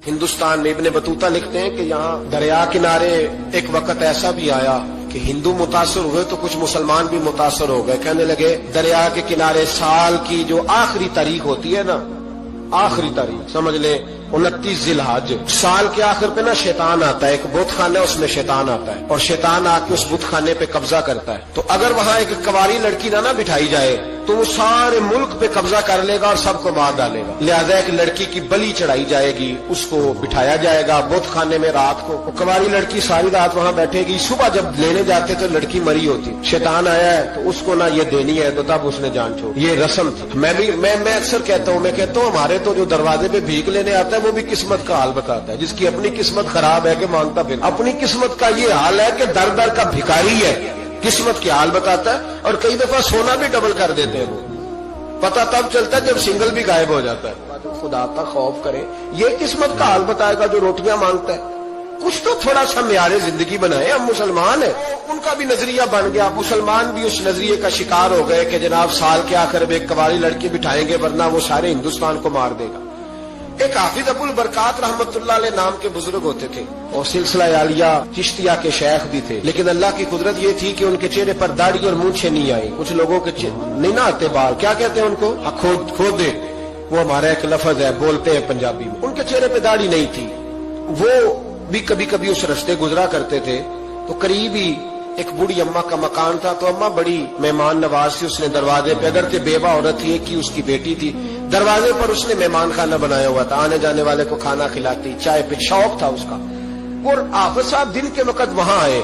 ہندوستان میں ابن بطوطہ لکھتے ہیں کہ یہاں دریا کنارے ایک وقت ایسا بھی آیا کہ ہندو متاثر ہوئے تو کچھ مسلمان بھی متاثر ہو گئے. کہنے لگے دریا کے کنارے سال کی جو آخری تاریخ ہوتی ہے نا، آخری تاریخ سمجھ لیں 29 ذی الحج، سال کے آخر پہ نا شیطان آتا ہے، ایک بت خانہ ہے اس میں شیطان آتا ہے اور شیطان آ کے اس بت خانے پہ قبضہ کرتا ہے. تو اگر وہاں ایک کنواری لڑکی نہ بٹھائی جائے تو وہ سارے ملک پہ قبضہ کر لے گا اور سب کو مار ڈالے گا. لہذا ایک لڑکی کی بلی چڑھائی جائے گی، اس کو بٹھایا جائے گا بت خانے میں رات کو. کنواری لڑکی ساری رات وہاں بیٹھے گی، صبح جب لینے جاتے تو لڑکی مری ہوتی. شیطان آیا ہے تو اس کو نہ یہ دینی ہے تو تب اس نے جان چھوڑ. یہ رسم تھی. میں اکثر کہتا ہوں ہمارے تو جو دروازے پہ بھیک لینے آتا ہے وہ بھی قسمت کا حال بتاتا ہے. جس کی اپنی قسمت خراب ہے کہ مانگتا پھر اپنی قسمت کا یہ حال ہے کہ در در کا بھکاری ہے، قسمت کے حال بتاتا ہے. اور کئی دفعہ سونا بھی ڈبل کر دیتے ہیں، وہ پتہ تب چلتا ہے جب سنگل بھی غائب ہو جاتا ہے. خدا کا خوف کرے، یہ قسمت کا حال بتائے گا جو روٹیاں مانگتا ہے. کچھ تو تھوڑا سا معیار زندگی بنائے. ہم مسلمان ہیں، ان کا بھی نظریہ بن گیا، مسلمان بھی اس نظریے کا شکار ہو گئے کہ جناب سال کے آخر میں ایک کنواری لڑکی بٹھائیں گے ورنہ وہ سارے ہندوستان کو مار دے گا. ایک حافظ ابو البرکات رحمت اللہ علیہ نام کے بزرگ ہوتے تھے اور سلسلہ عالیہ چشتیہ کے شیخ بھی تھے، لیکن اللہ کی قدرت یہ تھی کہ ان کے چہرے پر داڑھی اور مونچھیں نہیں آئی. کچھ لوگوں کے نہیں نہ آتے بال، کیا کہتے ہیں ان کو، کھودے، وہ ہمارا ایک لفظ ہے، بولتے ہیں پنجابی میں. ان کے چہرے پہ داڑھی نہیں تھی. وہ بھی کبھی کبھی اس رستے گزرا کرتے تھے تو قریب ہی ایک بوڑھی اماں کا مکان تھا. تو اماں بڑی مہمان نواز تھی. اس نے دروازے پہ، اگر بیوہ عورت تھی، ایک ہی اس کی بیٹی تھی، دروازے پر اس نے مہمان خانہ بنایا ہوا تھا. آنے جانے والے کو کھانا کھلاتی، چائے پہ شوق تھا اس کا. اور حافظ صاحب دن کے وقت وہاں آئے.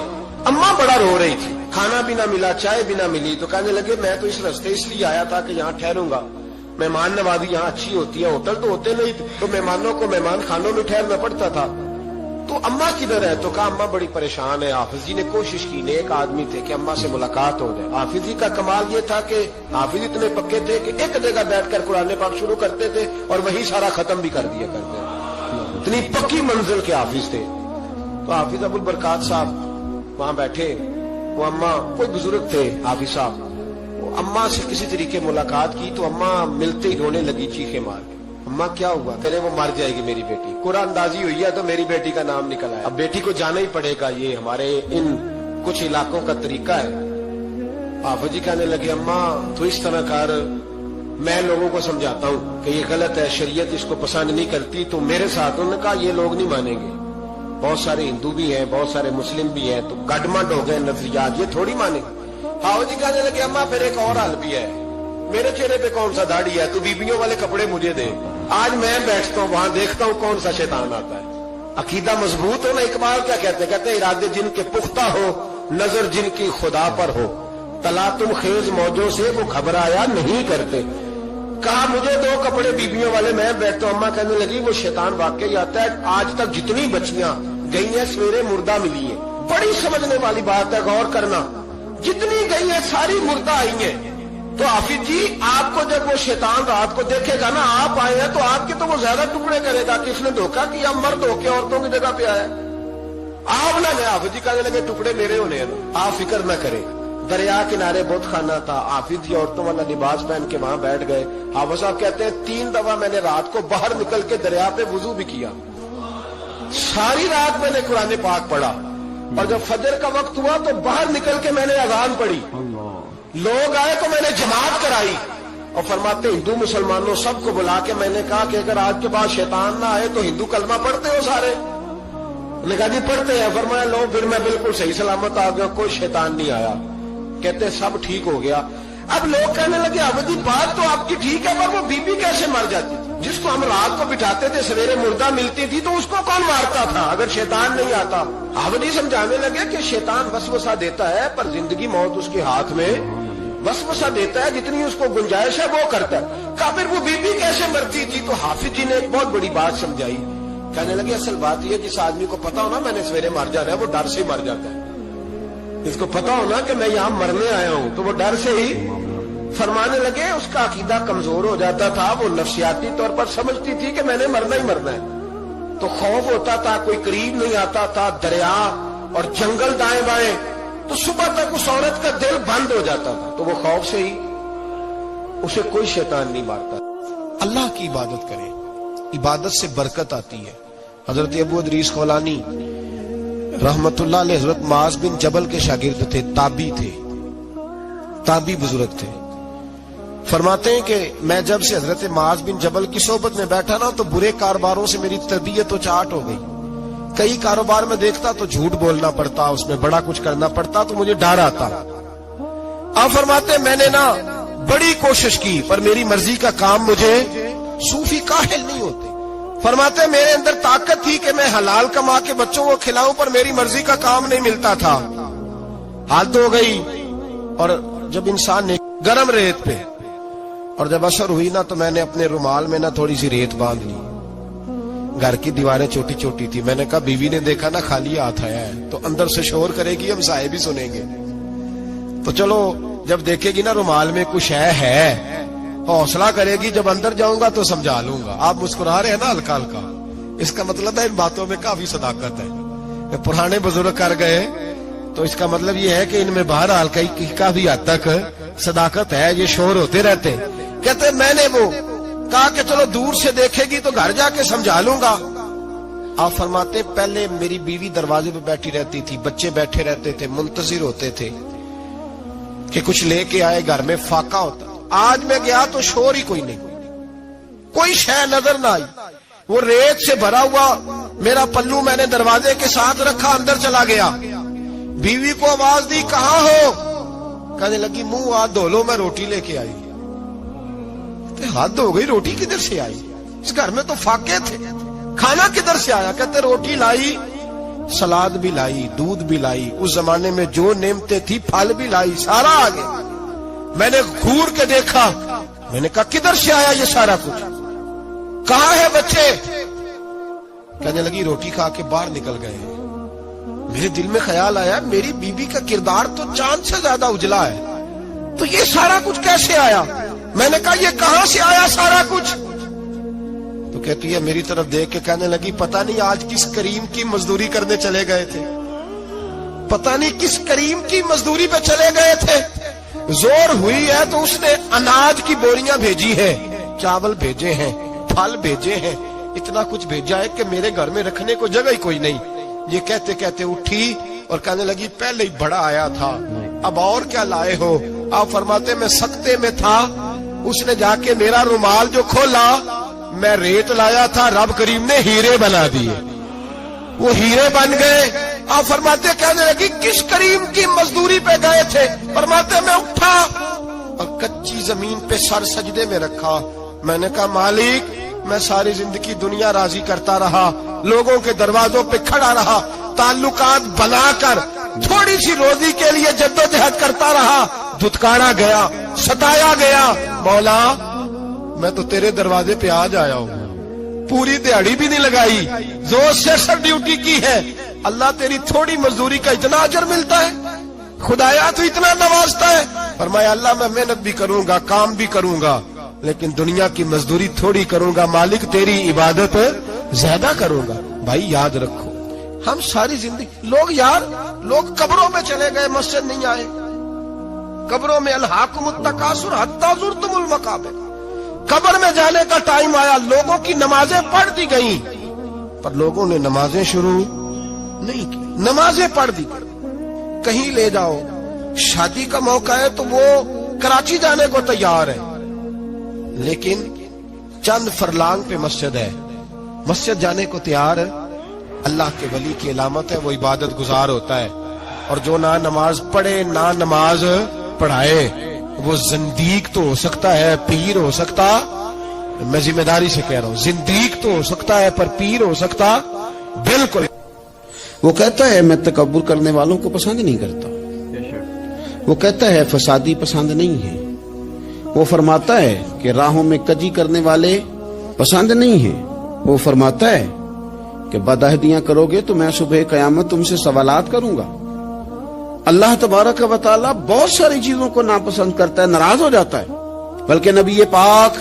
اماں بڑا رو رہی تھی، کھانا بھی نہ ملا، چائے بھی نہ ملی. تو کہنے لگے میں تو اس رستے اس لیے آیا تھا کہ یہاں ٹھہروں گا، مہمان نوازی یہاں اچھی ہوتی ہے، ہوٹل تو ہوتے نہیں تو مہمانوں کو مہمان خانوں میں ٹھہرنا پڑتا تھا. تو اماں کدھر ہے؟ تو کہا اماں بڑی پریشان ہے. حافظ جی نے کوشش کی، نیک آدمی تھے، کہ اماں سے ملاقات ہو جائے. حافظ جی کا کمال یہ تھا کہ حافظ اتنے پکے تھے کہ ایک جگہ بیٹھ کر قرآن پاک شروع کرتے تھے اور وہی سارا ختم بھی کر دیا کرتے. اتنی پکی منزل کے حافظ تھے. تو حافظ ابو البرکات صاحب وہاں بیٹھے. وہ اماں کوئی بزرگ تھے حافظ صاحب، وہ اماں سے کسی طریقے ملاقات کی تو اماں ملتے ہی رونے لگی چیخے مار کے. اماں کیا ہوا؟ کہے وہ مر جائے گی میری بیٹی. قرآن اندازی ہوئی ہے تو میری بیٹی کا نام نکل آیا. اب بیٹی کو جانا ہی پڑے گا، یہ ہمارے ان کچھ علاقوں کا طریقہ ہے. حافظ جی کہنے لگے اماں تو اس طرح کر، میں لوگوں کو سمجھاتا ہوں کہ یہ غلط ہے، شریعت اس کو پسند نہیں کرتی. تو میرے ساتھ انہوں نے کہا یہ لوگ نہیں مانیں گے، بہت سارے ہندو بھی ہیں، بہت سارے مسلم بھی ہیں، تو گڈمنڈ ہو گئے نظریات، یہ تھوڑی مانیں گے. حافظ جی کہنے لگے اماں پھر ایک اور حل بھی ہے، میرے چہرے پہ کون سا داڑھی ہے، تو بیبیوں والے کپڑے مجھے دے. آج میں بیٹھتا ہوں وہاں دیکھتا ہوں کون سا شیطان آتا ہے. عقیدہ مضبوط ہو نا. اقبال کیا کہتے ہیں؟ کہتے ہیں ارادے جن کے پختہ ہو، نظر جن کی خدا پر ہو، تلاطم خیز موجوں سے وہ گھبرایا نہیں کرتے. کہا مجھے دو کپڑے بیبیوں والے، میں بیٹھتا ہوں. اماں کہنے لگی وہ شیطان واقعی آتا ہے. آج تک جتنی بچیاں گئی ہیں سویرے مردہ ملی ہیں. بڑی سمجھنے والی بات ہے، غور کرنا. جتنی گئی ہیں ساری مردہ آئی ہیں. تو حافظ جی آپ کو جب وہ شیطان رات کو دیکھے گا نا، آپ آئے ہیں تو آپ کے تو وہ زیادہ ٹکڑے کرے گا کہ اس نے دھوکہ کیا، مرد ہو کے عورتوں کی جگہ پہ آیا. آپ نہ گئے. حافظ جی کہنے لگے ٹکڑے میرے ہونے ہیں، آپ فکر نہ کریں. دریا کنارے بت خانہ تھا. حافظ جی عورتوں والا لباس پہن کے وہاں بیٹھ گئے. حافظ صاحب کہتے ہیں 3 دفعہ میں نے رات کو باہر نکل کے دریا پہ وضو بھی کیا. ساری رات میں نے قرآن پاک پڑھا اور جب فجر کا وقت ہوا تو باہر نکل کے میں نے اذان پڑھی. لوگ آئے تو میں نے جماعت کرائی. اور فرماتے ہندو مسلمانوں سب کو بلا کے میں نے کہا کہ اگر آج کے بعد شیطان نہ آئے تو ہندو کلمہ پڑھتے ہو سارے؟ نے کہا جی پڑھتے ہیں. فرمایا لو پھر میں بالکل صحیح سلامت آ گیا، کوئی شیطان نہیں آیا. کہتے سب ٹھیک ہو گیا. اب لوگ کہنے لگے ابدی بات تو آپ کی ٹھیک ہے، پر وہ بی بی کیسے مر جاتی تھی؟ جس کو ہم رات کو بٹھاتے تھے سویرے مردہ ملتی تھی تو اس کو کون مارتا تھا اگر شیطان نہیں آتا؟ ابدی سمجھانے لگے کہ شیطان وسوسہ دیتا ہے پر زندگی موت اس کے ہاتھ میں. وسوسہ دیتا ہے، جتنی اس کو گنجائش ہے وہ کرتا ہے. کہا پھر وہ بی بی کیسے مرتی تھی؟ تو حافظ جی نے ایک بہت بڑی بات سمجھائی. کہنے لگے اصل بات یہ جس آدمی کو پتا ہونا میں نے سویرے مر جانا ہے وہ ڈر سے مر جاتا ہے. اس کو پتا ہونا کہ میں یہاں مرنے آیا ہوں تو وہ ڈر سے ہی. فرمانے لگے اس کا عقیدہ کمزور ہو جاتا تھا، وہ نفسیاتی طور پر سمجھتی تھی کہ میں نے مرنا ہی مرنا ہے. تو خوف ہوتا تھا، کوئی قریب نہیں آتا تھا. دریا اور جنگل دائیں بائیں، تو صبح تک اس عورت کا دل بند ہو جاتا تھا. تو وہ خوف سے ہی اسے کوئی شیطان نہیں مارتا. اللہ کی عبادت کریں، عبادت سے برکت آتی ہے. حضرت ابو ادریس خولانی رحمت اللہ علیہ حضرت معاذ بن جبل کے شاگرد تھے، تابعی بزرگ تھے. فرماتے ہیں کہ میں جب سے حضرت معاذ بن جبل کی صحبت میں بیٹھا نا تو برے کاروباروں سے میری طبیعت و چاٹ ہو گئی. کئی کاروبار میں دیکھتا تو جھوٹ بولنا پڑتا، اس میں بڑا کچھ کرنا پڑتا، تو مجھے ڈر آتا. آپ فرماتے ہیں میں نے نا بڑی کوشش کی پر میری مرضی کا کام مجھے صوفی کاہل نہیں ہوتے. فرماتے ہیں میرے اندر طاقت تھی کہ میں حلال کما کے بچوں کو کھلاؤں پر میری مرضی کا کام نہیں ملتا تھا. حد ہو گئی. اور جب انسان نے گرم ریت پہ اور جب اثر ہوئی نا تو میں نے اپنے رومال میں نا تھوڑی سی ریت باندھ لی. گھر کی دیواریں چھوٹی چھوٹی تھی. میں نے کہا بیوی نے دیکھا نا خالی ہاتھ آیا ہے تو اندر سے شور کرے گی، ہم سائے بھی سنیں گے. تو چلو جب دیکھے گی نا رومال میں کچھ ہے حوصلہ کرے گی، جب اندر جاؤں گا تو سمجھا لوں گا. آپ مسکرا رہے ہیں نا ہلکا ہلکا، اس کا مطلب ہے ان باتوں میں کافی صداقت ہے. پرانے بزرگ کر گئے تو اس کا مطلب یہ ہے کہ ان میں بہرحال کافی حد تک صداقت ہے. یہ شور ہوتے رہتے ہیں. کہتے میں نے وہ کہا کہ چلو دور سے دیکھے گی تو گھر جا کے سمجھا لوں گا. آپ فرماتے پہلے میری بیوی دروازے پہ بیٹھی رہتی تھی، بچے بیٹھے رہتے تھے، منتظر ہوتے تھے کہ کچھ لے کے آئے، گھر میں فاقہ ہوتا. آج میں گیا تو شور ہی کوئی نہیں، کوئی شے نظر نہ آئی. وہ ریت سے بھرا ہوا میرا پلو میں نے دروازے کے ساتھ رکھا، اندر چلا گیا. بیوی کو آواز دی کہاں ہو؟ کہنے لگی منہ ہاتھ دھو لو، میں روٹی لے کے آئی. ہاتھ ہو گئی، روٹی کدھر سے آئی؟ اس گھر میں تو فاقے تھے، کھانا کدھر سے آیا؟ کہتے روٹی لائی، سلاد بھی لائی، دودھ بھی لائی، اس زمانے میں جو نعمتیں تھی پھل بھی لائی، سارا آ گیا. میں نے گھور کے دیکھا، میں نے کہا کدھر سے آیا یہ سارا کچھ؟ کہاں ہے بچے؟ کہنے لگی روٹی کھا کے باہر نکل گئے. میرے دل میں خیال آیا میری بیوی کا کردار تو چاند سے زیادہ اجلا ہے، تو یہ سارا کچھ کیسے آیا؟ میں نے کہا یہ کہاں سے آیا سارا کچھ؟ تو کہتی ہے میری طرف دیکھ کے کہنے لگی پتہ نہیں آج کس کریم کی مزدوری کرنے چلے گئے تھے، پتہ نہیں کس کریم کی مزدوری پہ چلے گئے تھے. زور ہوئی ہے تو اس نے اناج کی بوریاں بھیجی ہے، چاول بھیجے ہیں، پھل بھیجے ہیں، اتنا کچھ بھیجا ہے کہ میرے گھر میں رکھنے کو جگہ ہی کوئی نہیں. یہ کہتے کہتے اٹھی اور کہنے لگی پہلے ہی بڑا آیا تھا، اب اور کیا لائے ہو؟ آپ فرماتے میں سکتے میں تھا، اس نے جا کے میرا رومال جو کھولا، میں ریت لایا تھا، رب کریم نے ہیرے بنا دیے، وہ ہیرے بن گئے. آپ فرماتے کہنے لگی کس کریم کی مزدوری پہ گئے تھے؟ فرماتے میں اٹھا اور کچی زمین پہ سر سجدے میں رکھا. میں نے کہا مالک میں ساری زندگی دنیا راضی کرتا رہا، لوگوں کے دروازوں پہ کھڑا رہا، تعلقات بنا کر تھوڑی سی روزی کے لیے جدوجہد کرتا رہا، دھتکارا گیا، ستایا گیا. مولا میں تو تیرے دروازے پہ آج آیا ہوں، پوری دیہڑی بھی نہیں لگائی، زور سے سر ڈیوٹی کی ہے، اللہ تیری تھوڑی مزدوری کا اتنا اجر ملتا ہے؟ خدایا تو اتنا نوازتا ہے. فرمایا اللہ میں محنت بھی کروں گا، کام بھی کروں گا، لیکن دنیا کی مزدوری تھوڑی کروں گا، مالک تیری عبادت زیادہ کروں گا. بھائی یاد رکھو ہم ساری زندگی لوگ قبروں میں چلے گئے، مسجد نہیں آئے. قبروں میں الہاکم التکاثر حتی زرتم المقابر، قبر میں جانے کا ٹائم آیا، لوگوں کی نمازیں پڑھ دی گئیں پر لوگوں نے نمازیں شروع نہیں کی. نمازیں پڑھ دی، کہیں لے جاؤ، شادی کا موقع ہے تو وہ کراچی جانے کو تیار ہے، لیکن چند فرلانگ پہ مسجد ہے، مسجد جانے کو تیار ہے. اللہ کے ولی کی علامت ہے وہ عبادت گزار ہوتا ہے. اور جو نہ نماز پڑھے نہ نماز پڑھائے وہ زندیق تو ہو سکتا ہے، پیر ہو سکتا، میں ذمہ داری سے کہہ رہا ہوں، زندیق تو ہو سکتا ہے پر پیر ہو سکتا بالکل. وہ کہتا ہے میں تکبر کرنے والوں کو پسند نہیں کرتا، وہ کہتا ہے فسادی پسند نہیں ہے، وہ فرماتا ہے کہ راہوں میں کجی کرنے والے پسند نہیں ہیں، وہ فرماتا ہے کہ بدعہدیاں کرو گے تو میں صبح قیامت تم سے سوالات کروں گا. اللہ تبارک و تعالیٰ بہت ساری چیزوں کو ناپسند کرتا ہے، ناراض ہو جاتا ہے. بلکہ نبی پاک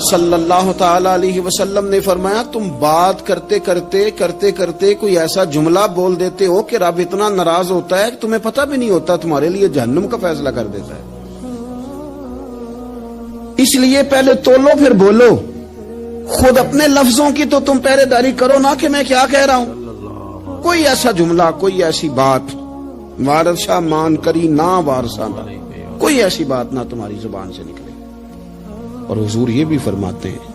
صلی اللہ تعالی علیہ وسلم نے فرمایا تم بات کرتے کرتے کوئی ایسا جملہ بول دیتے ہو کہ رب اتنا ناراض ہوتا ہے کہ تمہیں پتہ بھی نہیں ہوتا، تمہارے لیے جہنم کا فیصلہ کر دیتا ہے. اس لیے پہلے تولو پھر بولو. خود اپنے لفظوں کی تو تم پہرے داری کرو نا کہ میں کیا کہہ رہا ہوں. کوئی ایسا جملہ، کوئی ایسی بات وارثہ مان کری نہ وارثہ نہ، کوئی ایسی بات نہ تمہاری زبان سے نکلے. اور حضور یہ بھی فرماتے ہیں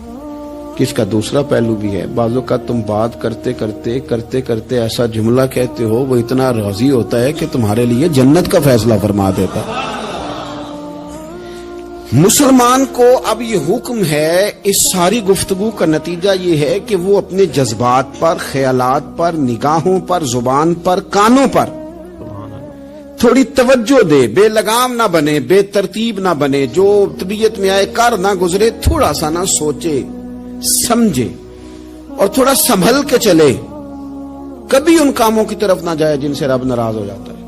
کہ اس کا دوسرا پہلو بھی ہے. بعض اوقات تم بات کرتے کرتے ایسا جملہ کہتے ہو وہ اتنا راضی ہوتا ہے کہ تمہارے لیے جنت کا فیصلہ فرما دیتا ہے. مسلمان کو اب یہ حکم ہے، اس ساری گفتگو کا نتیجہ یہ ہے کہ وہ اپنے جذبات پر، خیالات پر، نگاہوں پر، زبان پر، کانوں پر تھوڑی توجہ دے، بے لگام نہ بنے، بے ترتیب نہ بنے، جو طبیعت میں آئے کر نہ گزرے، تھوڑا سا نہ سوچے سمجھے اور تھوڑا سنبھل کے چلے. کبھی ان کاموں کی طرف نہ جائے جن سے رب ناراض ہو جاتا ہے،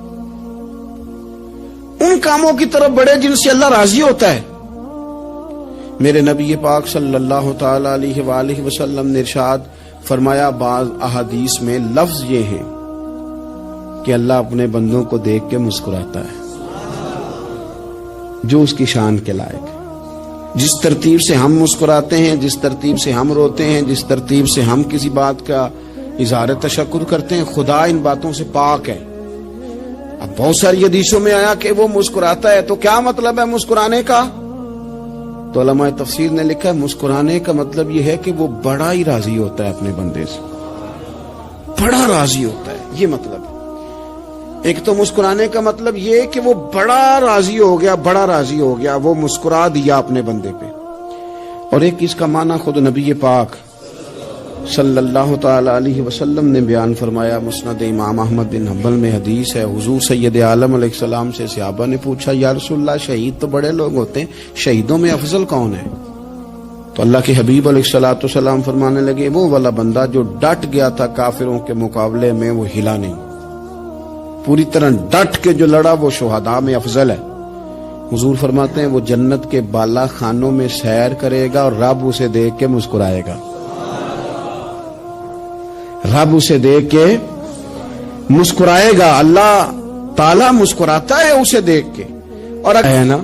ان کاموں کی طرف بڑھے جن سے اللہ راضی ہوتا ہے. میرے نبی پاک صلی اللہ تعالی علیہ وآلہ وسلم نے ارشاد فرمایا، بعض احادیث میں لفظ یہ ہیں کہ اللہ اپنے بندوں کو دیکھ کے مسکراتا ہے جو اس کی شان کے لائق ہے. جس ترتیب سے ہم مسکراتے ہیں، جس ترتیب سے ہم روتے ہیں، جس ترتیب سے ہم کسی بات کا اظہار تشکر کرتے ہیں، خدا ان باتوں سے پاک ہے. اب بہت ساری حدیثوں میں آیا کہ وہ مسکراتا ہے، تو کیا مطلب ہے مسکرانے کا؟ تو علماء تفسیر نے لکھا ہے مسکرانے کا مطلب یہ ہے کہ وہ بڑا ہی راضی ہوتا ہے اپنے بندے سے، بڑا راضی ہوتا ہے. یہ مطلب ہے. ایک تو مسکرانے کا مطلب یہ کہ وہ بڑا راضی ہو گیا، بڑا راضی ہو گیا، وہ مسکرا دیا اپنے بندے پہ. اور ایک اس کا معنی خود نبی پاک صلی اللہ تعالی علیہ وسلم نے بیان فرمایا. مسند امام احمد بن حنبل میں حدیث ہے، حضور سید عالم علیہ السلام سے صحابہ نے پوچھا، یا رسول اللہ شہید تو بڑے لوگ ہوتے ہیں، شہیدوں میں افضل کون ہے؟ تو اللہ کے حبیب علیہ الصلوۃ والسلام فرمانے لگے، وہ والا بندہ جو ڈٹ گیا تھا کافروں کے مقابلے میں، وہ ہلا نہیں، پوری طرح ڈٹ کے جو لڑا وہ شہداء میں افضل ہے. حضور فرماتے ہیں وہ جنت کے بالا خانوں میں سیر کرے گا اور رب اسے دیکھ کے مسکرائے گا. رب اسے دیکھ کے مسکرائے گا، اللہ تعالیٰ مسکراتا ہے اسے دیکھ کے. اور ہے نا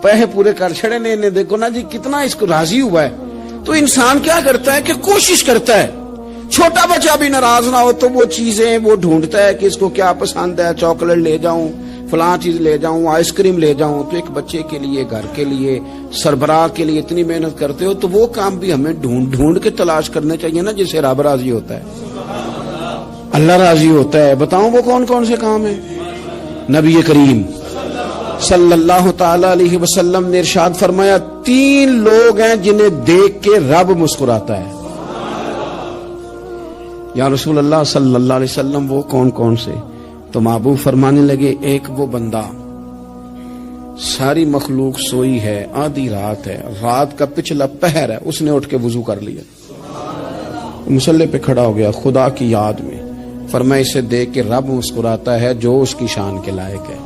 پہ پورے کر چھڑے نے دیکھو نا جی کتنا اس کو راضی ہوا ہے. تو انسان کیا کرتا ہے کہ کوشش کرتا ہے، چھوٹا بچہ بھی ناراض نہ ہو تو وہ چیزیں وہ ڈھونڈتا ہے کہ اس کو کیا پسند ہے، چاکلیٹ لے جاؤں، فلاں چیز لے جاؤں، آئس کریم لے جاؤں. تو ایک بچے کے لیے، گھر کے لیے، سربراہ کے لیے اتنی محنت کرتے ہو تو وہ کام بھی ہمیں ڈھونڈ کے تلاش کرنے چاہیے نا جس سے رب راضی ہوتا ہے، اللہ راضی ہوتا ہے. بتاؤں وہ کون کون سے کام ہیں؟ نبی کریم صلی اللہ تعالی علیہ وسلم نے ارشاد فرمایا 3 لوگ ہیں جنہیں دیکھ کے رب مسکراتا ہے. یا رسول اللہ صلی اللہ علیہ وسلم وہ کون کون سے؟ تو محبوب فرمانے لگے، ایک وہ بندہ ساری مخلوق سوئی ہے، آدھی رات ہے، رات کا پچھلا پہر ہے، اس نے اٹھ کے وضو کر لیا، مصلی پہ کھڑا ہو گیا خدا کی یاد میں. فرمایا اسے دیکھ کے رب مسکراتا ہے جو اس کی شان کے لائق ہے.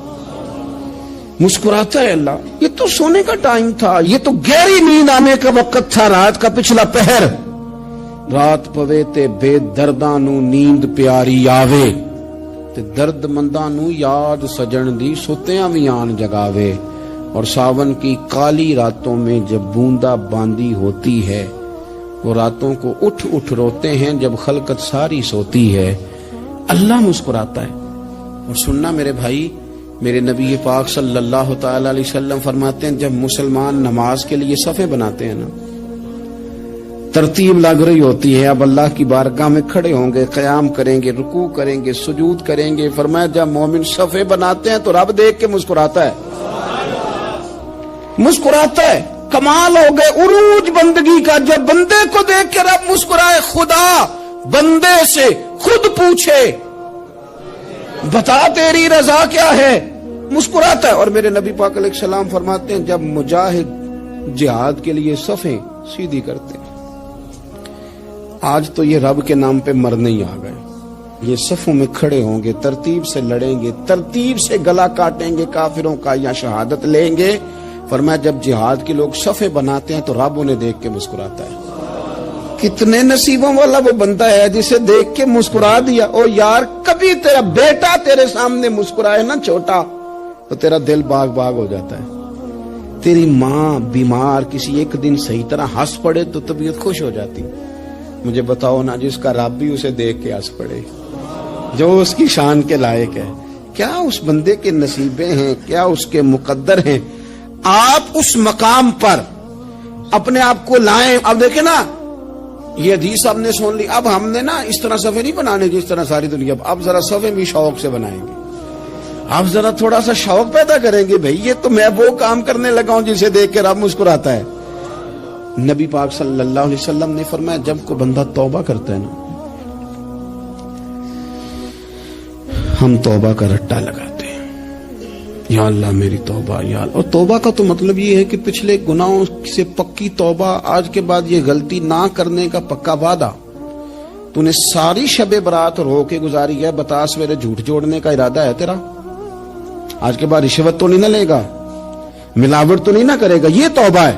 مسکراتا ہے اللہ. یہ تو سونے کا ٹائم تھا، یہ تو گہری نیند آنے کا وقت تھا، رات کا پچھلا پہر. رات پوے تے بے درداں نو نیند پیاری آوے، تے درد منداں نو یاد سجن دی ستیاں وی آن جگاوے. اور ساون کی کالی راتوں میں جب بوندا باندی ہوتی ہے، وہ راتوں کو اٹھ اٹھ روتے ہیں جب خلقت ساری سوتی ہے. اللہ مسکراتا ہے. اور سننا میرے بھائی، میرے نبی پاک صلی اللہ تعالی علیہ وسلم فرماتے ہیں جب مسلمان نماز کے لیے صفیں بناتے ہیں نا، ترتیب لگ رہی ہوتی ہے، اب اللہ کی بارگاہ میں کھڑے ہوں گے، قیام کریں گے، رکوع کریں گے، سجود کریں گے. فرمایا جب مومن صفیں بناتے ہیں تو رب دیکھ کے مسکراتا ہے، مسکراتا ہے. کمال ہو گئے عروج بندگی کا جب بندے کو دیکھ کے رب مسکرائے. خدا بندے سے خود پوچھے بتا تیری رضا کیا ہے، مسکراتا ہے. اور میرے نبی پاک علیہ السلام فرماتے ہیں جب مجاہد جہاد کے لیے صفیں سیدھی کرتے ہیں. آج تو یہ رب کے نام پہ مرنے ہی آ گئے. یہ صفوں میں کھڑے ہوں گے، ترتیب سے لڑیں گے، ترتیب سے گلا کاٹیں گے کافروں کا یا شہادت لیں گے. فرمایا جب جہاد کے لوگ صفیں بناتے ہیں تو رب انہیں دیکھ کے مسکراتا ہے. کتنے نصیبوں والا وہ بندہ ہے جسے دیکھ کے مسکرا دیا. او یار کبھی تیرا بیٹا تیرے سامنے مسکرائے نا چھوٹا، تو تیرا دل باغ باغ ہو جاتا ہے. تیری ماں بیمار کسی ایک دن صحیح طرح ہنس پڑے تو طبیعت خوش ہو جاتی. مجھے بتاؤ نا جس کا رب بھی اسے دیکھ کے ہنس پڑے, جو اس کی شان کے لائق ہے, کیا اس بندے کے نصیبیں ہیں, کیا اس کے مقدر ہیں. آپ اس مقام پر اپنے آپ کو لائیں. اب دیکھیں نا, یہ حدیث ہم نے سن لی, اب ہم نے نا اس طرح صفحے نہیں بنانے جس طرح ساری دنیا, اب ذرا صفحے بھی شوق سے بنائیں گے. آپ ذرا تھوڑا سا شوق پیدا کریں گے, بھئی یہ تو میں وہ کام کرنے لگا ہوں جسے دیکھ کے رب مسکراتا ہے. نبی پاک صلی اللہ علیہ وسلم نے فرمایا جب کوئی بندہ توبہ کرتا ہے نا, ہم توبہ کا رٹا لگاتے ہیں, یا اللہ میری توبہ, یا اللہ. اور توبہ کا تو مطلب یہ ہے کہ پچھلے گناہوں سے پکی توبہ, آج کے بعد یہ غلطی نہ کرنے کا پکا وعدہ. تو نے ساری شب برات رو کے گزاری ہے, بتا سویرے جھوٹ جوڑنے کا ارادہ ہے تیرا, آج کے بعد رشوت تو نہیں نہ لے گا, ملاوٹ تو نہیں نہ کرے گا, یہ توبہ ہے.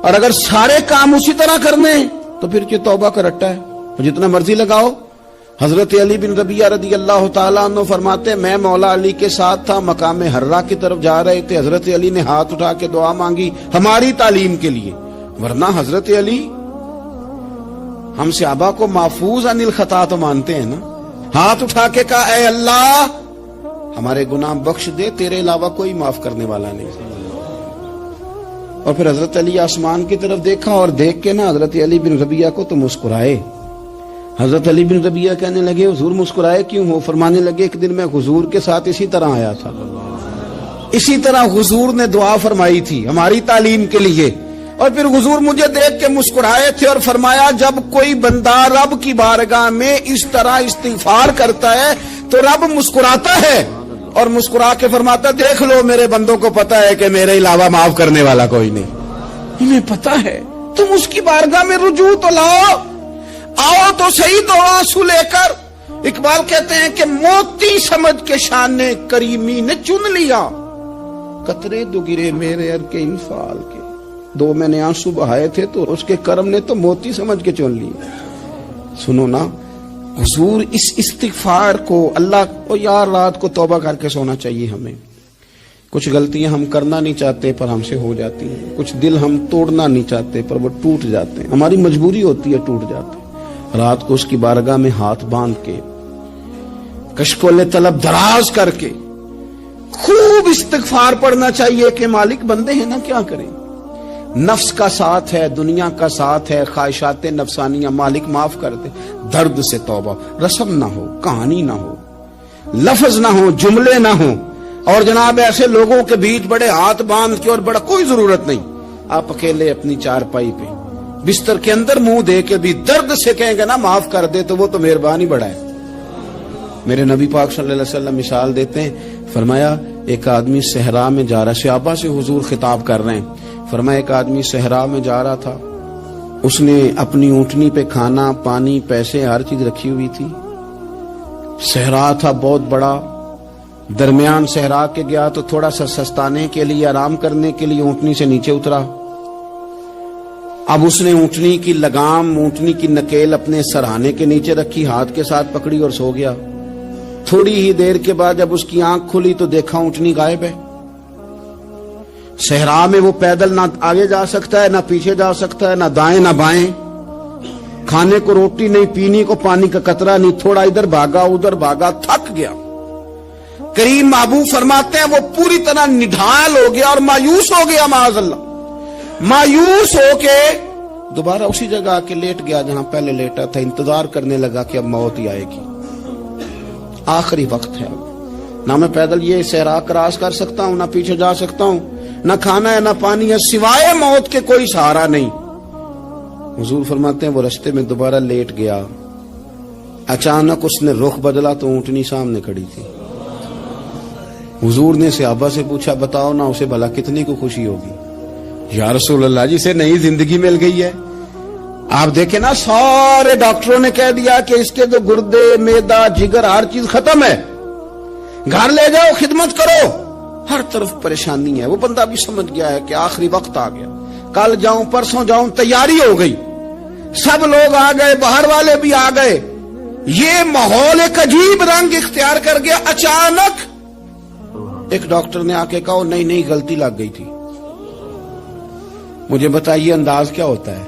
اور اگر سارے کام اسی طرح کرنے تو پھر یہ توبہ کا رٹا ہے, جتنا مرضی لگاؤ. حضرت علی بن ربیعہ رضی اللہ تعالیٰ عنہ فرماتے میں مولا علی کے ساتھ تھا, مقام حرہ کی طرف جا رہے تھے, حضرت علی نے ہاتھ اٹھا کے دعا مانگی ہماری تعلیم کے لیے, ورنہ حضرت علی ہم صحابہ کو محفوظ عن الخطا تو مانتے ہیں نا. ہاتھ اٹھا کے کہا اے اللہ ہمارے گناہ بخش دے, تیرے علاوہ کوئی معاف کرنے والا نہیں. اور پھر حضرت علی آسمان کی طرف دیکھا اور دیکھ کے نا حضرت علی بن ربیعہ کو تو مسکرائے. حضرت علی بن ربیعہ کہنے لگے حضور مسکرائے کیوں ہو؟ فرمانے لگے ایک دن میں حضور کے ساتھ اسی طرح آیا تھا, اسی طرح حضور نے دعا فرمائی تھی ہماری تعلیم کے لیے, اور پھر حضور مجھے دیکھ کے مسکرائے تھے اور فرمایا جب کوئی بندہ رب کی بارگاہ میں اس طرح استغفار کرتا ہے تو رب مسکراتا ہے, اور مسکرا کے فرماتا دیکھ لو میرے بندوں کو پتا ہے کہ میرے علاوہ معاف کرنے والا کوئی نہیں, انہیں پتا ہے. تم اس کی بارگاہ میں رجوع تو لاؤ, آؤ تو صحیح دو آنسو لے کر. اقبال کہتے ہیں کہ موتی سمجھ کے شان نے کریمی نے چن لیا, قطرے دو گرے میرے ار کے انفال کے, دو میں نے آنسو بہائے تھے تو اس کے کرم نے تو موتی سمجھ کے چن لی. سنو نا حضور اس استغفار کو, اللہ کو یار رات کو توبہ کر کے سونا چاہیے ہمیں. کچھ غلطیاں ہم کرنا نہیں چاہتے پر ہم سے ہو جاتی ہیں, کچھ دل ہم توڑنا نہیں چاہتے پر وہ ٹوٹ جاتے ہیں, ہماری مجبوری ہوتی ہے ٹوٹ جاتے ہیں. رات کو اس کی بارگاہ میں ہاتھ باندھ کے کشکول طلب دراز کر کے خوب استغفار پڑھنا چاہیے کہ مالک بندے ہیں نا کیا کریں, نفس کا ساتھ ہے, دنیا کا ساتھ ہے, خواہشات نفسانیہ, مالک معاف کر دے. درد سے توبہ, رسم نہ ہو, کہانی نہ ہو, لفظ نہ ہو, جملے نہ ہو, اور جناب ایسے لوگوں کے بیچ بڑے ہاتھ باندھ کے اور بڑا کوئی ضرورت نہیں. آپ اکیلے اپنی چارپائی پہ بستر کے اندر منہ دے کے بھی درد سے کہیں گے نا معاف کر دے تو وہ تو مہربانی بڑا ہے. میرے نبی پاک صلی اللہ علیہ وسلم مثال دیتے ہیں, فرمایا ایک آدمی صحرا میں جا رہا, صحابہ سے حضور خطاب کر رہے ہیں, فرمایا ایک آدمی صحرا میں جا رہا تھا, اس نے اپنی اونٹنی پہ کھانا پانی پیسے ہر چیز رکھی ہوئی تھی. صحرا تھا بہت بڑا, درمیان صحرا کے گیا تو تھوڑا سا سستانے کے لیے, آرام کرنے کے لیے اونٹنی سے نیچے اترا. اب اس نے اونٹنی کی لگام, اونٹنی کی نکیل اپنے سرہانے کے نیچے رکھی, ہاتھ کے ساتھ پکڑی اور سو گیا. تھوڑی ہی دیر کے بعد جب اس کی آنکھ کھلی تو دیکھا اونٹنی غائب ہے. صحرا میں وہ پیدل نہ آگے جا سکتا ہے, نہ پیچھے جا سکتا ہے, نہ دائیں نہ بائیں, کھانے کو روٹی نہیں, پینے کو پانی کا قطرہ نہیں, تھوڑا ادھر بھاگا ادھر بھاگا, تھک گیا. کریم محبوب فرماتے ہیں وہ پوری طرح نڈھال ہو گیا اور مایوس ہو گیا, معاذ اللہ, مایوس ہو کے دوبارہ اسی جگہ آ کے لیٹ گیا جہاں پہلے لیٹا تھا. انتظار کرنے لگا کہ اب موت ہی آئے گی, آخری وقت ہے, نہ میں پیدل یہ صحرا کراس کر سکتا ہوں, نہ پیچھے جا سکتا ہوں, نہ کھانا ہے نہ پانی ہے, سوائے موت کے کوئی سہارا نہیں. حضور فرماتے ہیں وہ رستے میں دوبارہ لیٹ گیا. اچانک اس نے رخ بدلا تو اونٹنی سامنے کھڑی تھی. حضور نے صحابہ سے پوچھا بتاؤ نا اسے بھلا کتنی کو خوشی ہوگی؟ یا رسول اللہ جسے نئی زندگی مل گئی ہے. آپ دیکھیں نا سارے ڈاکٹروں نے کہہ دیا کہ اس کے جو گردے میدا جگر ہر چیز ختم ہے, گھر لے جاؤ خدمت کرو, ہر طرف پریشانی ہے. وہ بندہ بھی سمجھ گیا ہے کہ آخری وقت آ گیا, کل جاؤں پرسوں جاؤں, تیاری ہو گئی, سب لوگ آ گئے, باہر والے بھی آ گئے, یہ ماحول ایک عجیب رنگ اختیار کر گیا. اچانک ایک ڈاکٹر نے آ کے کہا نہیں غلطی لگ گئی تھی, مجھے بتائیے انداز کیا ہوتا ہے؟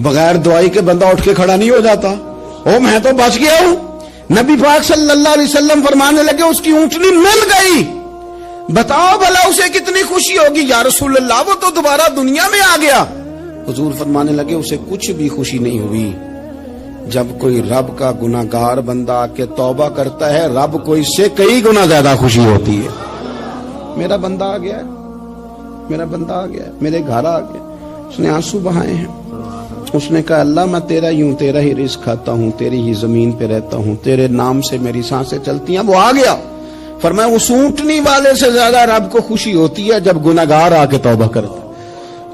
بغیر دعائی کے بندہ اٹھ کے کھڑا نہیں ہو جاتا. او میں تو بچ گیا ہوں. نبی پاک صلی اللہ علیہ وسلم فرمانے لگے اس کی اونٹنی مل گئی. بتاؤ بھلا اسے کتنی خوشی ہوگی. یا رسول اللہ وہ تو دوبارہ دنیا میں آ گیا. حضور فرمانے لگے اسے کچھ بھی خوشی نہیں ہوئی. جب کوئی رب کا گناہگار بندہ آ کے توبہ کرتا ہے رب کو اس سے کئی گنا زیادہ خوشی ہوتی ہے. میرا بندہ آ گیا ہے, میرا بندہ آ گیا ہے, میرے گھر آ گیا. اس نے آنسو بہائے ہیں. اس نے کہا اللہ میں تیرا ہی ہوں, تیرا ہی رزق کھاتا ہوں, تیری ہی زمین پہ رہتا ہوں, تیرے نام سے میری سانسیں چلتی ہیں. وہ آ گیا. فرمایا اس اونٹنی والے سے زیادہ رب کو خوشی ہوتی ہے جب گناہگار آ کے توبہ کرتا.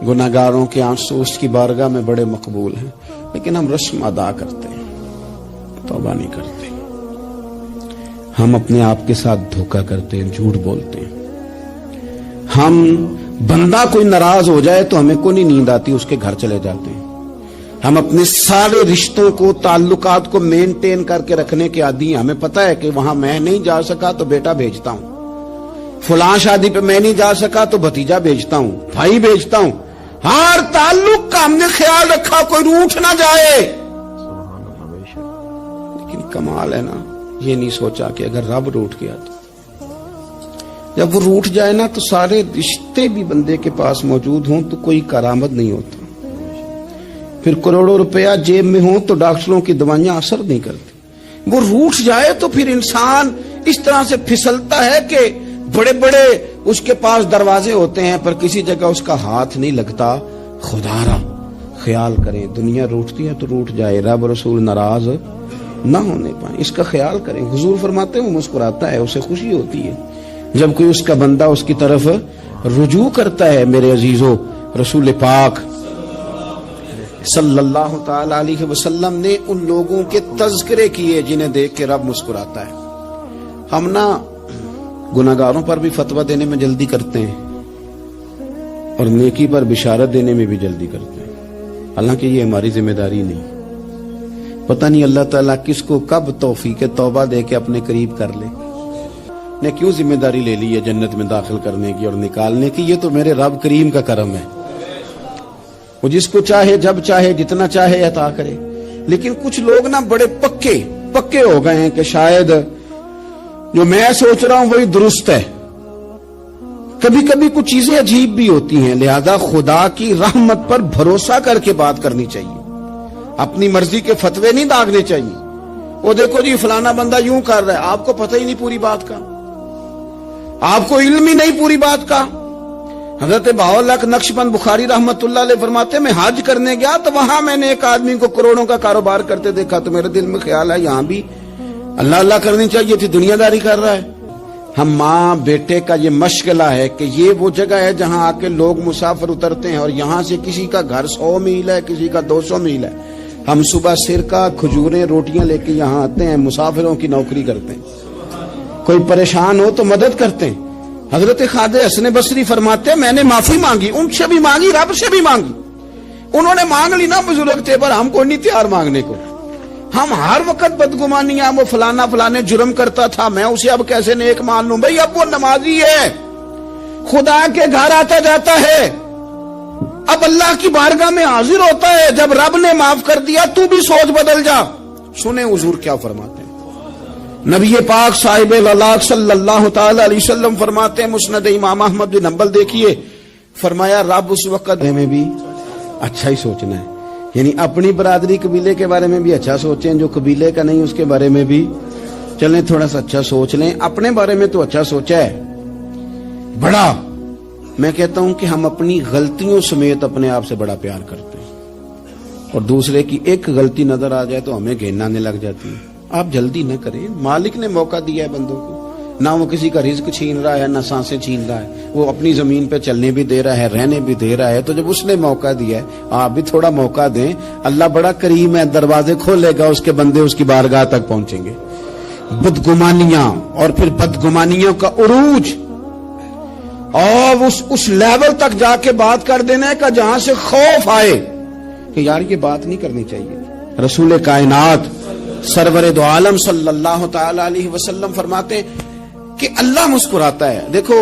گناہگاروں کے آنسو اس کی بارگاہ میں بڑے مقبول ہیں, لیکن ہم رسم ادا کرتے ہیں, توبہ نہیں کرتے. ہم اپنے آپ کے ساتھ دھوکہ کرتے ہیں, جھوٹ بولتے ہیں. ہم بندہ کوئی ناراض ہو جائے تو ہمیں کو نہیں نیند آتی, اس کے گھر چلے جاتے ہیں. ہم اپنے سارے رشتوں کو, تعلقات کو مینٹین کر کے رکھنے کے عادی ہیں. ہمیں پتا ہے کہ وہاں میں نہیں جا سکا تو بیٹا بھیجتا ہوں, فلاں شادی پہ میں نہیں جا سکا تو بھتیجا بھیجتا ہوں, بھائی بھیجتا ہوں. ہر تعلق کا ہم نے خیال رکھا کوئی روٹھ نہ جائے. لیکن کمال ہے نا, یہ نہیں سوچا کہ اگر رب روٹھ گیا تو جب وہ روٹھ جائے نا تو سارے رشتے بھی بندے کے پاس موجود ہوں تو کوئی کارآمد نہیں ہوتا. پھر کروڑوں روپیہ جیب میں ہوں تو ڈاکٹروں کی دوائیاں اثر نہیں کرتی. وہ روٹھ جائے تو پھر انسان اس طرح سے پھسلتا ہے کہ بڑے بڑے اس کے پاس دروازے ہوتے ہیں پر کسی جگہ اس کا ہاتھ نہیں لگتا. خدا را خیال کریں, دنیا روٹتی ہے تو روٹ جائے, رب رسول ناراض نہ ہونے پائیں, اس کا خیال کریں. حضور فرماتے ہیں وہ مسکراتا ہے, اسے خوشی ہوتی ہے جب کوئی اس کا بندہ اس کی طرف رجوع کرتا ہے. میرے عزیزو, رسول پاک صلی اللہ تعالی علیہ وسلم نے ان لوگوں کے تذکرے کیے جنہیں دیکھ کے رب مسکراتا ہے. ہم نا گناہگاروں پر بھی فتویٰ دینے میں جلدی کرتے ہیں اور نیکی پر بشارت دینے میں بھی جلدی کرتے ہیں, حالانکہ یہ ہماری ذمہ داری نہیں. پتہ نہیں اللہ تعالیٰ کس کو کب توفیق توبہ دے کے اپنے قریب کر لے. نے کیوں ذمہ داری لے لی ہے جنت میں داخل کرنے کی اور نکالنے کی؟ یہ تو میرے رب کریم کا کرم ہے. وہ جس کو چاہے جب چاہے جتنا چاہے عطا کرے. لیکن کچھ لوگ نا بڑے پکے ہو گئے ہیں کہ شاید جو میں سوچ رہا ہوں وہی درست ہے. کبھی کبھی کچھ چیزیں عجیب بھی ہوتی ہیں, لہذا خدا کی رحمت پر بھروسہ کر کے بات کرنی چاہیے. اپنی مرضی کے فتوے نہیں داغنے چاہیے. وہ دیکھو جی فلانا بندہ یوں کر رہا ہے, آپ کو پتہ ہی نہیں پوری بات کا, آپ کو علم ہی نہیں پوری بات کا. حضرت بہاءاللہ نقشبند بخاری رحمت اللہ علیہ فرماتے میں حج کرنے گیا تو وہاں میں نے ایک آدمی کو کروڑوں کا کاروبار کرتے دیکھا تو میرے دل میں خیال ہے یہاں بھی اللہ اللہ کرنی چاہیے تھی, دنیا داری کر رہا ہے. ہم ماں بیٹے کا یہ مشغلہ ہے کہ یہ وہ جگہ ہے جہاں آ کے لوگ مسافر اترتے ہیں اور یہاں سے کسی کا گھر 100 میل ہے, کسی کا 200 میل ہے. ہم صبح سرکہ کھجوریں روٹیاں لے کے یہاں آتے ہیں, مسافروں کی نوکری کرتے ہیں. کوئی پریشان ہو تو مدد کرتے ہیں. حضرت خواجہ حسن بصری فرماتے ہیں میں نے معافی مانگی, ان سے بھی مانگی, رب سے بھی مانگی. انہوں نے مانگ لی نا بزرگ تھے پر ہم کو نہیں تیار مانگنے کو. ہم ہر وقت بدگمانیاں, وہ فلانے جرم کرتا تھا میں اسے اب کیسے نیک مان لوں. بھئی اب وہ نمازی ہے, خدا کے گھر آتا جاتا ہے, اب اللہ کی بارگاہ میں حاضر ہوتا ہے. جب رب نے معاف کر دیا تو بھی سوچ بدل جا. سنیں حضور کیا فرماتے ہیں. نبی پاک صاحب الاخلاق صلی اللہ تعالی علیہ وسلم فرماتے ہیں, مسند امام احمد بن حنبل دیکھیے, فرمایا رب اس وقت میں بھی اچھا ہی سوچنا ہے. یعنی اپنی برادری قبیلے کے بارے میں بھی اچھا سوچیں, جو قبیلے کا نہیں اس کے بارے میں بھی چلیں تھوڑا سا اچھا سوچ لیں. اپنے بارے میں تو اچھا سوچا ہے بڑا. میں کہتا ہوں کہ ہم اپنی غلطیوں سمیت اپنے آپ سے بڑا پیار کرتے ہیں اور دوسرے کی ایک غلطی نظر آ جائے تو ہمیں گھین آنے لگ جاتی ہے. آپ جلدی نہ کریں, مالک نے موقع دیا ہے بندوں کو, نہ وہ کسی کا رزق چھین رہا ہے نہ سانسیں چھین رہا ہے, وہ اپنی زمین پہ چلنے بھی دے رہا ہے, رہنے بھی دے رہا ہے. تو جب اس نے موقع دیا ہے آپ بھی تھوڑا موقع دیں. اللہ بڑا کریم ہے, دروازے کھولے گا, اس کے بندے اس کی بارگاہ تک پہنچیں گے. بدگمانیاں اور پھر بدگمانیوں کا عروج اور اس لیول تک جا کے بات کر دینے کا جہاں سے خوف آئے کہ یار یہ بات نہیں کرنی چاہیے. رسول کائنات سرور دو عالم صلی اللہ تعالی علیہ وسلم فرماتے ہیں کہ اللہ مسکراتا ہے. دیکھو